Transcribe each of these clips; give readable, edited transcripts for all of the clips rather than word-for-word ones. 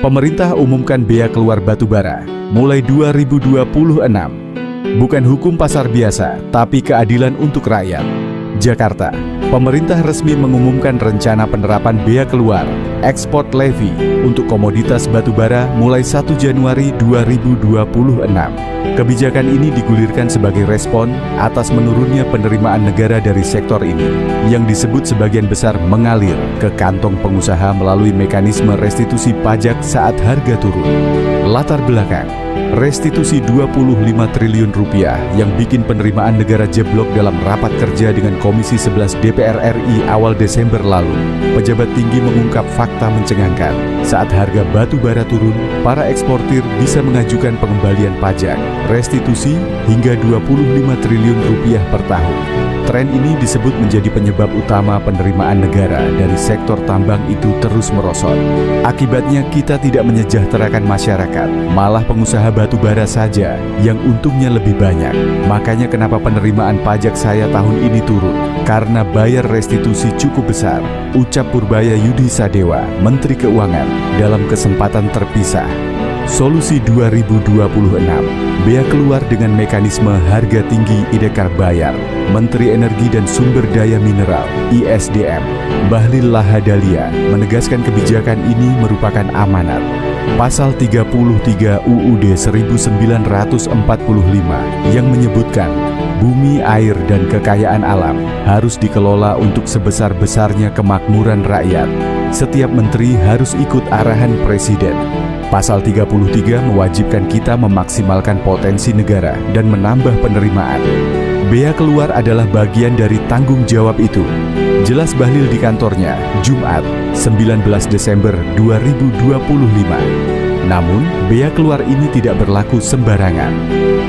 Pemerintah umumkan bea keluar batubara mulai 2026. Bukan hukum pasar biasa, tapi keadilan untuk rakyat. Jakarta, pemerintah resmi mengumumkan rencana penerapan bea keluar ekspor levy untuk komoditas batubara mulai 1 Januari 2026. Kebijakan ini digulirkan sebagai respon atas menurunnya penerimaan negara dari sektor ini, yang disebut sebagian besar mengalir ke kantong pengusaha melalui mekanisme restitusi pajak saat harga turun. Latar belakang, restitusi 25 triliun rupiah yang bikin penerimaan negara jeblok dalam rapat kerja dengan Komisi 11 DPR RI awal Desember lalu. Pejabat tinggi mengungkap fakta mencengangkan. Saat harga batu bara turun, para eksportir bisa mengajukan pengembalian pajak, restitusi hingga 25 triliun rupiah per tahun. Tren ini disebut menjadi penyebab utama penerimaan negara dari sektor tambang itu terus merosot. Akibatnya kita tidak menyejahterakan masyarakat, malah pengusaha batu bara saja yang untungnya lebih banyak. Makanya kenapa penerimaan pajak saya tahun ini turun? Karena bayar restitusi cukup besar, ucap Purbaya Yudi Sadewa, Menteri Keuangan, dalam kesempatan terpisah. Solusi 2026, bea keluar dengan mekanisme harga tinggi idekar bayar. Menteri Energi dan Sumber Daya Mineral (ISDM) Bahlil Lahadalia menegaskan kebijakan ini merupakan amanat. Pasal 33 UUD 1945 yang menyebutkan bumi, air, dan kekayaan alam harus dikelola untuk sebesar-besarnya kemakmuran rakyat. Setiap menteri harus ikut arahan Presiden. Pasal 33 mewajibkan kita memaksimalkan potensi negara dan menambah penerimaan. Bea keluar adalah bagian dari tanggung jawab itu. Jelas Bahlil di kantornya, Jumat, 19 Desember 2025. Namun, bea keluar ini tidak berlaku sembarangan.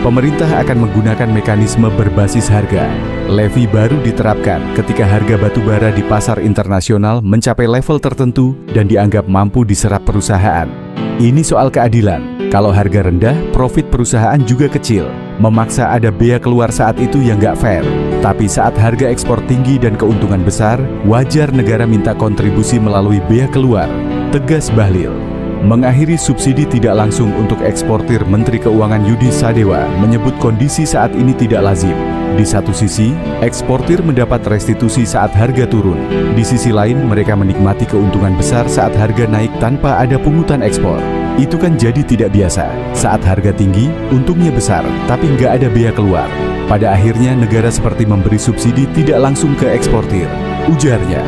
Pemerintah akan menggunakan mekanisme berbasis harga. Levy baru diterapkan ketika harga batu bara di pasar internasional mencapai level tertentu dan dianggap mampu diserap perusahaan. Ini soal keadilan. Kalau harga rendah, profit perusahaan juga kecil. Memaksa ada bea keluar saat itu yang nggak fair. Tapi saat harga ekspor tinggi dan keuntungan besar, wajar negara minta kontribusi melalui bea keluar, tegas Bahlil. Mengakhiri subsidi tidak langsung untuk eksportir, Menteri Keuangan Yudi Sadewa menyebut kondisi saat ini tidak lazim. Di satu sisi, eksportir mendapat restitusi saat harga turun. Di sisi lain, mereka menikmati keuntungan besar saat harga naik tanpa ada pungutan ekspor. Itu kan jadi tidak biasa. Saat harga tinggi, untungnya besar, tapi nggak ada bea keluar. Pada akhirnya, negara seperti memberi subsidi tidak langsung ke eksportir. Ujarnya,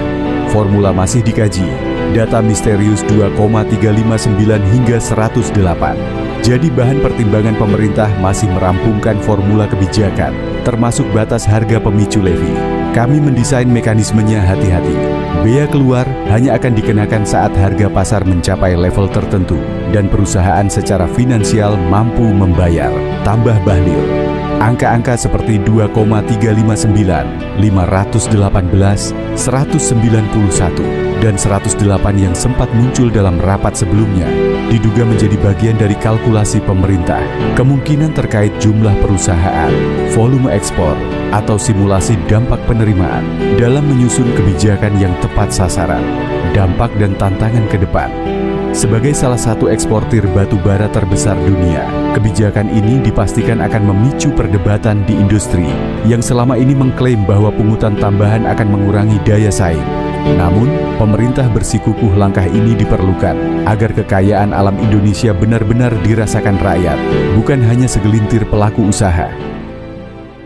formula masih dikaji. Data misterius 2,359 hingga 108. Jadi bahan pertimbangan pemerintah masih merampungkan formula kebijakan, termasuk batas harga pemicu levy. Kami mendesain mekanismenya hati-hati. Bea keluar hanya akan dikenakan saat harga pasar mencapai level tertentu dan perusahaan secara finansial mampu membayar, tambah Bahlil. Angka-angka seperti 2,359, 518, 191, dan 108 yang sempat muncul dalam rapat sebelumnya diduga menjadi bagian dari kalkulasi pemerintah, kemungkinan terkait jumlah perusahaan, volume ekspor, atau simulasi dampak penerimaan dalam menyusun kebijakan yang tepat sasaran, dampak dan tantangan ke depan. Sebagai salah satu eksportir batu bara terbesar dunia, kebijakan ini dipastikan akan memicu perdebatan di industri yang selama ini mengklaim bahwa pungutan tambahan akan mengurangi daya saing. Namun, pemerintah bersikukuh langkah ini diperlukan agar kekayaan alam Indonesia benar-benar dirasakan rakyat, bukan hanya segelintir pelaku usaha.